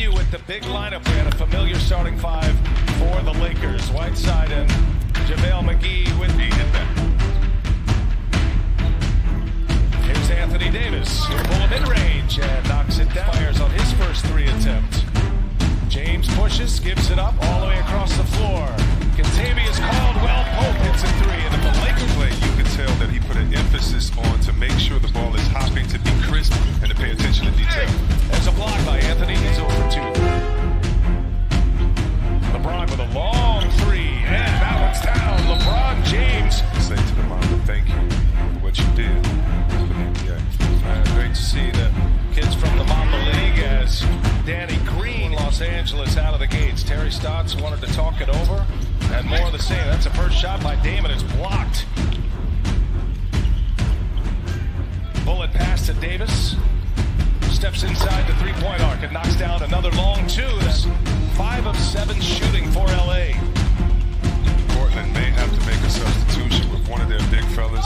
continue with the big lineup. We had a familiar starting five for the Lakers. Whiteside and JaVale McGee with the hit back. Here's Anthony Davis. He'll pull a mid-range and knocks it down. Fires on his first three attempt. James pushes, gives it up all the way across the floor. Contavious Caldwell Pope hits a three. And if the Lakers play, you can tell that he put an emphasis on to make sure the ball is hopping, to be crisp, and to pay attention to detail. There's a block by Anthony. He's over two. LeBron with a long three. And that one's down. LeBron James. Say to the mama, thank you for what you did for the NBA. Great to see the kids from the Mamba League as Danny Green, Los Angeles, out of the gates. Terry Stotts wanted to talk it over. And more of the same. That's a first shot by Damon. It's blocked. Bullet pass to Davis. Steps inside the three-point arc and knocks down another long two. That's 5 of 7 shooting for LA. Portland may have to make a substitution with one of their big fellas.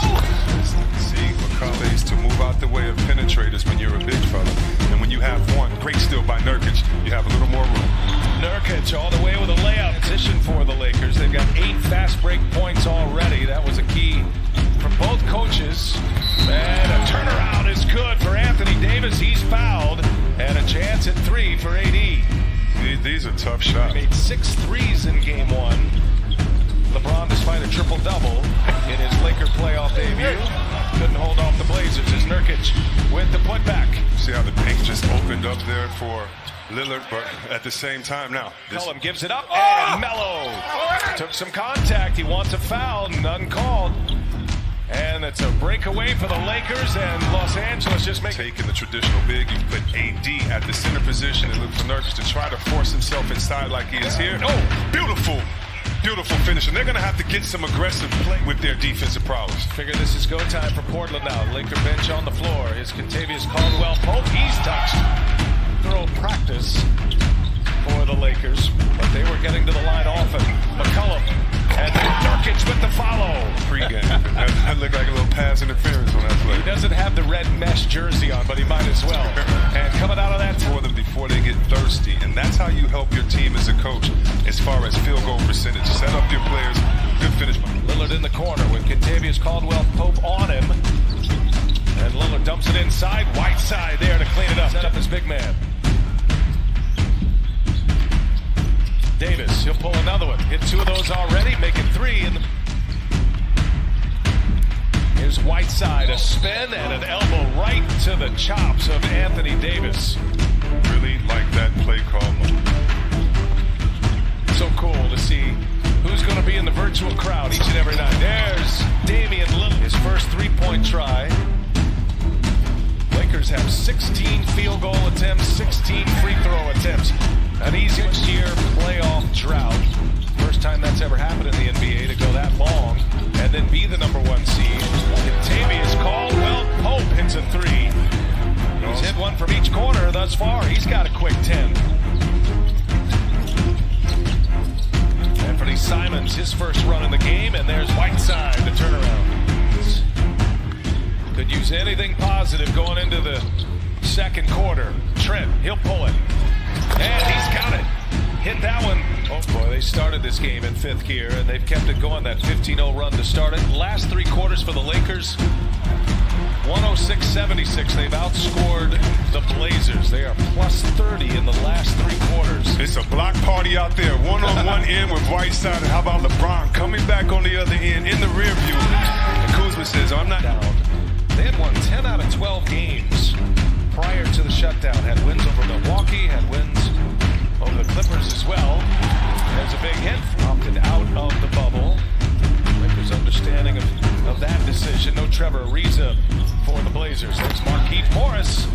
See McCulley's to move out the way of penetrators when you're a big fella. And when you have one, great steal by Nurkic, you have a little more room. Nurkic all the way with a layup position for the Lakers. They've got 8 fast break points already. That was a key from both coaches. And a turnaround is good for Anthony Davis. He's fouled. And a chance at 3 for AD. These are tough shots. He made 6 threes in game 1. LeBron, despite a triple-double in his Laker playoff debut, couldn't hold off the Blazers as Nurkic with the putback. See how the paint just opened up there for Lillard, but at the same time now. Cullum gives it up, and Melo took some contact. He wants a foul, none called. And it's a breakaway for the Lakers, and Los Angeles just taking the traditional big. You put AD at the center position and look for Nurkic to try to force himself inside like he is here. Oh, beautiful. Beautiful finish, and they're going to have to get some aggressive play with their defensive prowess. Figure this is go time for Portland now. Laker bench on the floor. Here's Contavious Caldwell Pope. He's touched. Thorough practice for the Lakers, but they were getting to the line often. McCullum and Nurkic with the follow. Pre-game. That looked like a little pass interference on that play. He doesn't have the red mesh jersey on, but he might as well. And coming out of that for them before they get thirsty, and that's how you help your team as a coach as far as field goal percentage. Set up your players. Good finish. Lillard in the corner with Contavious Caldwell Pope on him. And Lillard dumps it inside. Whiteside there to clean it up. Set up his big man. Davis, he'll pull another one. Hit 2 of those already, making 3. Here's Whiteside, a spin and an elbow right to the chops of Anthony Davis. Really like that play call. So cool to see who's going to be in the virtual crowd each and every night. There's Damian Lillard, his first three-point try. Lakers have 16 field goal attempts, 16 free throw attempts. An easy year playoff drought. First time that's ever happened in the NBA to go that long and then be the number 1 seed. Contavious Caldwell Pope hits a 3. He's hit one from each corner thus far. He's got a quick 10. Anthony Simons, his first run in the game, and there's Whiteside, the turnaround. Could use anything positive going into the second quarter. Trent, he'll pull it. And he's got it. Hit that one. Oh boy, they started this game in 5th gear, and they've kept it going, that 15-0 run to start it. Last 3 quarters for the Lakers, 106-76. They've outscored the Blazers. They are plus 30 in the last 3 quarters. It's a block party out there. One-on-one end with Whiteside. And how about LeBron coming back on the other end in the rear view? And Kuzma says, I'm not down. They had won 10 out of 12 games prior to the shutdown. Had wins over Milwaukee, had wins over the Clippers as well. There's a big hit. Opted out of the bubble. Lakers' understanding of that decision. No Trevor Ariza for the Blazers. There's Markieff Morris.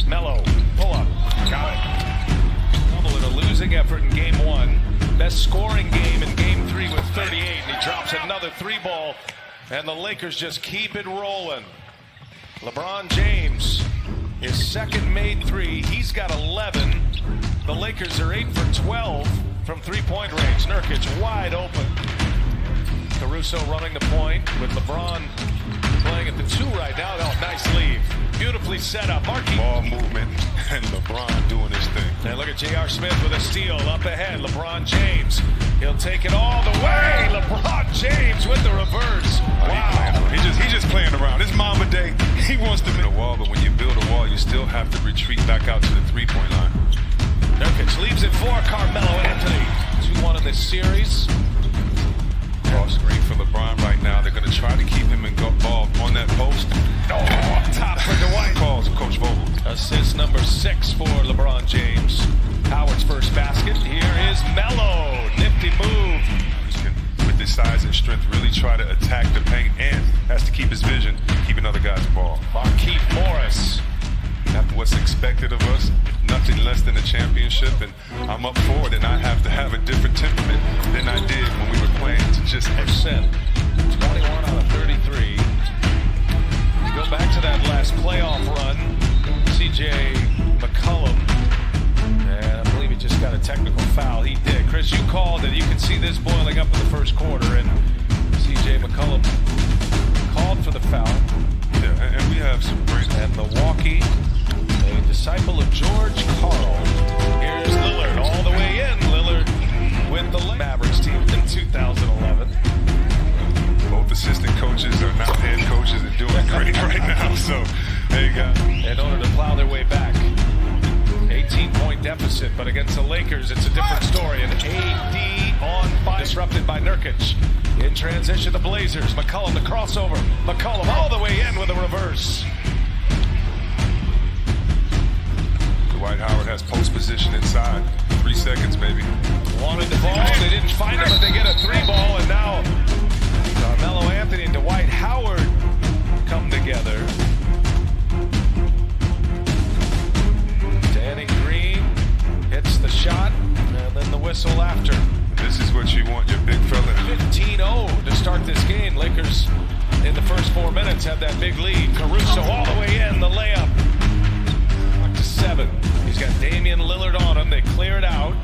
Melo, pull up. Got it. Double in a losing effort in game 1. Best scoring game in game 3 with 38. And he drops another 3-ball. And the Lakers just keep it rolling. LeBron James, his second made 3. He's got 11. The Lakers are 8 for 12 from 3-point range. Nurkic wide open. Caruso running the point with LeBron playing at the 2 right now. Oh, nice leave. Beautifully setup. Markey. Ball movement and LeBron doing his thing. And look at J.R. Smith with a steal up ahead. LeBron James. He'll take it all the way. LeBron James with the reverse. Wow. He's just playing around. It's Mamba Day. He wants to build a wall, but when you build a wall, you still have to retreat back out to the three-point line. Nurkic leaves it for Carmelo Anthony. 2-1 in this series. Cross screen for LeBron right now. They're going to try to keep him involved on that post. Up top for Dwight. Calls Coach Vogel. Assist number 6 for LeBron James. Howard's first basket. Here is Melo. Nifty move. With his size and strength, really try to attack the paint and has to keep his vision, keeping other guys involved. Markieff Morris. After what's expected of us, nothing less than a championship, and I'm up for it, and I have to have a different temperament than I did when we were playing to just percent. 21 out of 33. You go back to that last playoff run, CJ McCollum, and I believe he just got a technical foul. He did. Chris, you called it. You can see this boiling up in the first quarter, and CJ McCollum called for the foul. Yeah, and we have some great. And Milwaukee, a disciple of George Karl. Here's Lillard all the way in. Lillard with the Mavericks team in 2011. Both assistant coaches are now head coaches and doing great right now. So there you go. In order to plow their way back. 18-point deficit, but against the Lakers, it's a different story. And AD on fire. Disrupted by Nurkic. In transition, the Blazers. McCollum, the crossover. McCollum all the way in with a reverse. Dwight Howard has post position inside. 3 seconds, maybe. Wanted the ball. They didn't find him, but they get a 3-ball. And now Carmelo Anthony and Dwight Howard come together. Danny Green hits the shot, and then the whistle after. This is what you want, your big fella. 15-0 to start this game. Lakers in the first 4 minutes had that big lead. Caruso all the way in, the layup. Up to 7. He's got Damian Lillard on him. They clear it out.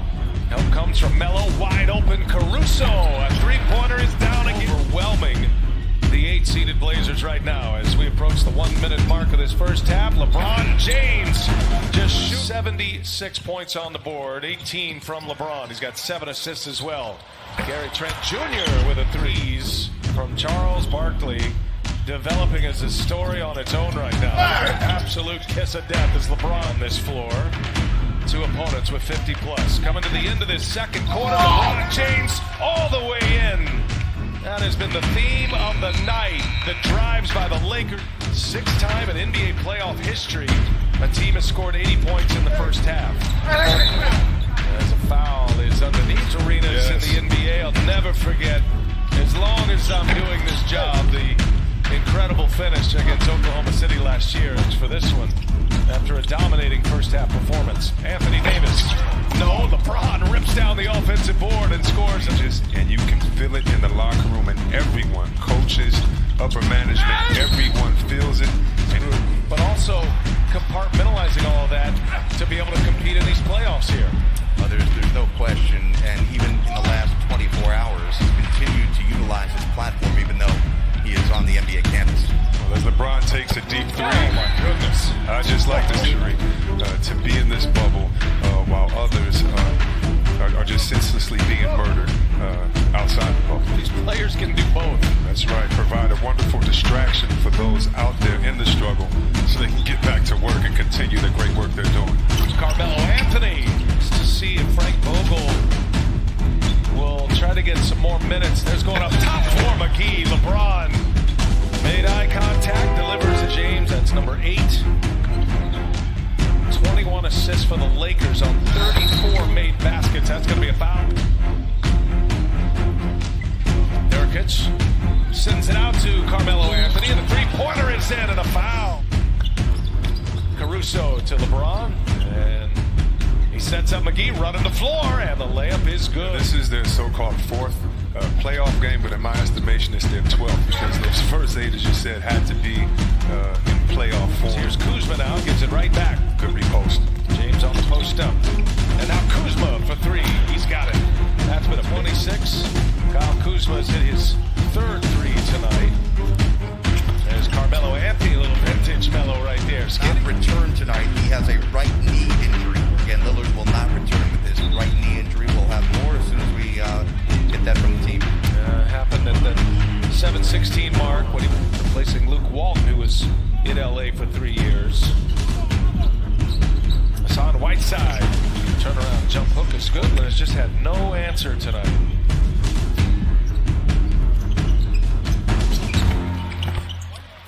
Help comes from Melo, wide open. Caruso, a 3-pointer is down again. Overwhelming the 8-seeded Blazers right now as we approach the 1-minute mark of this first half. LeBron James just shoots 76 points on the board, 18 from LeBron. He's got 7 assists as well. Gary Trent Jr. with a threes from Charles Barkley, developing as a story on its own right now. Absolute kiss of death as LeBron on this floor. 2 opponents with 50+. Coming to the end of this second quarter, LeBron James all the way in. That has been the theme of the night. The drives by the Lakers. 6th time in NBA playoff history, a team has scored 80 points in the first half. As a foul is under these arenas in the NBA, I'll never forget, as long as I'm doing this job, the incredible finish against Oklahoma City last year. It's for this one. After a dominating first half performance. Anthony Davis. No, LeBron rips down the offensive board and scores. And you can feel it in the locker room, and everyone, coaches, upper management, everyone feels it. But also compartmentalizing all of that to be able to compete in these playoffs here. There's no question, and even in the last 24 hours, he's continued to utilize his platform even though he is on the NBA campus. Well, as LeBron takes a deep 3, oh my goodness, I just like this jury to be in this bubble while others are just senselessly being murdered outside the bubble. These players can do both. That's right. Provide a wonderful distraction for those out there in the struggle so they can get back to work and continue the great work they're doing. Carmelo Anthony to see if Frank Vogel will try to get some more minutes. There's going up top for McGee. LeBron made eye contact, delivers to James. That's number 8. 21 assists for the Lakers on 34 made baskets. That's going to be a foul. Nurkic sends it out to Carmelo Anthony, and the 3-pointer is in, and a foul. Caruso to LeBron, and he sets up McGee running the floor, and the layup is good. This is their so-called 4th playoff game, but in my estimation, it's their 12th because those first 8, as you said, had to be in playoff form. So here's Kuzma now, gives it right back. Good repost. James on the post up. And now Kuzma for 3. He's got it. That's been a 26. Kyle Kuzma's hit his 3rd 3 tonight. There's Carmelo Anthony, a little vintage Melo right there. Not 15 mark when he replacing Luke Walton, who was in LA for 3 years. Hassan Whiteside, turnaround jump hook is good, but has just had no answer tonight.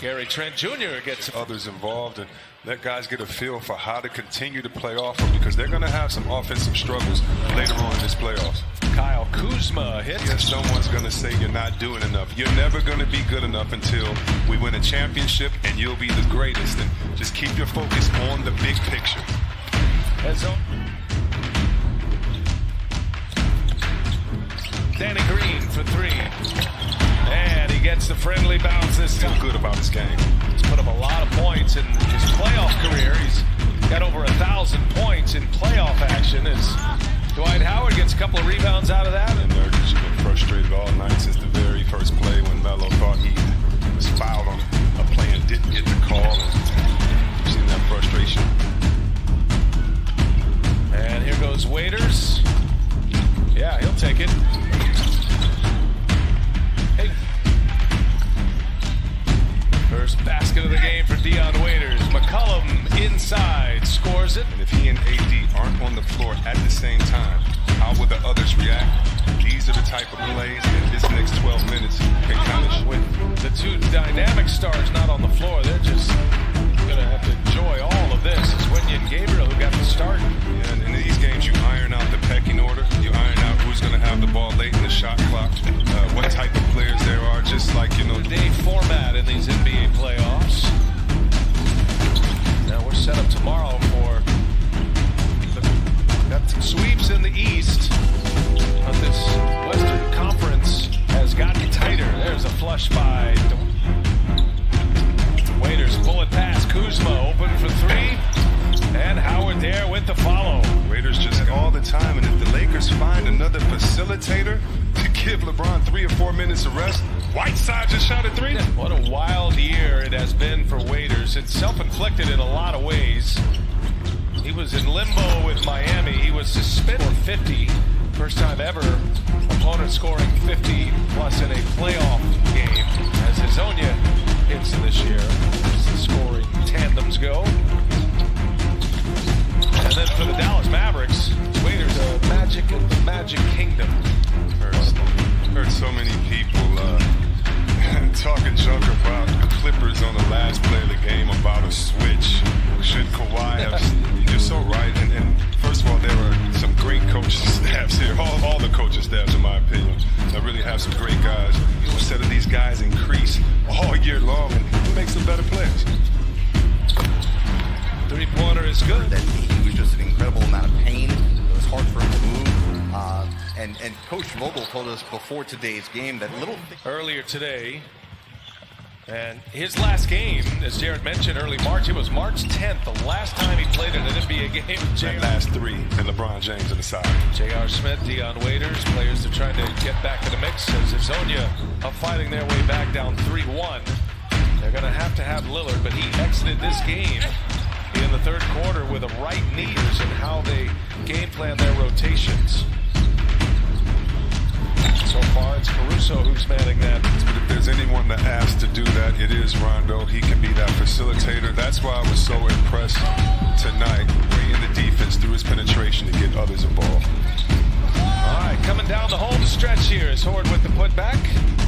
Gary Trent Jr. gets others involved and let guys get a feel for how to continue to play off them, because they're going to have some offensive struggles later on in this playoffs. Kyle Kuzma hits. Yes, someone's going to say you're not doing enough. You're never going to be good enough until we win a championship, and you'll be the greatest. And just keep your focus on the big picture. Danny Green for 3. And he gets the friendly bounce this time. Feel good about his game. He's put up a lot of points in his playoff career. He's got over 1,000 points in playoff action as Dwight Howard gets a couple of rebounds out of that. And Nurkic has been frustrated all night since the very first play when Melo thought he was fouled on a play and didn't get the call. And you've seen that frustration. And here goes Waiters. Yeah, he'll take it. Hey. First basket of the game for Dion Waiters. McCollum inside, scores it. And if he and AD aren't on the floor at the same time, how will the others react? These are the type of plays in this next 12 minutes can kind of... With the two dynamic stars not on the floor, they're just going to have to enjoy all of this. It's Wenyen and Gabriel who got the start. Yeah, and in these games, you iron out the pecking order. You iron out who's going to have the ball late in the shot clock, what type of players there are, just like, you know... The day format in these NBA playoffs. Now we're set up tomorrow for got some sweeps in the East. But this Western Conference has gotten tighter. There's a flush by Waiters. Bullet pass. Kuzma open for 3. And Howard there with the follow. Waiters just all the time. And if the Lakers find another facilitator to give LeBron 3 or 4 minutes of rest, Whiteside just shot a 3. What a wild year it has been for Waiters. It's self-inflicted in a lot of ways. He was in limbo with Miami. He was suspended for 50. First time ever opponent scoring 50 plus in a playoff game as Hazonia hits this year. As the scoring tandems go. And then for the Dallas Mavericks, Waiters, Magic in the Magic Kingdom. Heard so many people talking junk about the Clippers on the last play of the game about a switch. Should Kawhi have... You're so right. And first of all, there are some great coaching staffs here. All the coaching staffs, in my opinion, that really have some great guys. Instead of these guys increase all year long, and it makes them better players. Three-pointer is good. That he was just an incredible amount of pain. It was hard for him to move. And Coach Vogel told us before today's game that earlier today, and his last game, as Jared mentioned, early March, it was March 10th, the last time he played in an NBA game. And last 3, and LeBron James on the side. J.R. Smith, Dion Waiters, players are trying to get back in the mix as Hazonia are fighting their way back down 3-1. They're going to have Lillard, but he exited this game in the third quarter with a right knee and how they game plan their rotations. So far, it's Caruso who's manning that. But if there's anyone that asked to do that, it is Rondo. He can be that facilitator. That's why I was so impressed tonight, bringing the defense through his penetration to get others involved. All right, coming down the home stretch here is Horde with the putback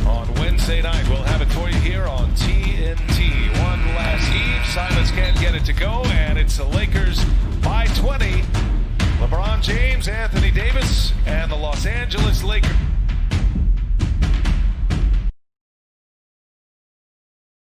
on Wednesday night. We'll have it for you here on TNT. One last eve. Silas can't get it to go, and it's the Lakers by 20. LeBron James, Anthony Davis, and the Los Angeles Lakers.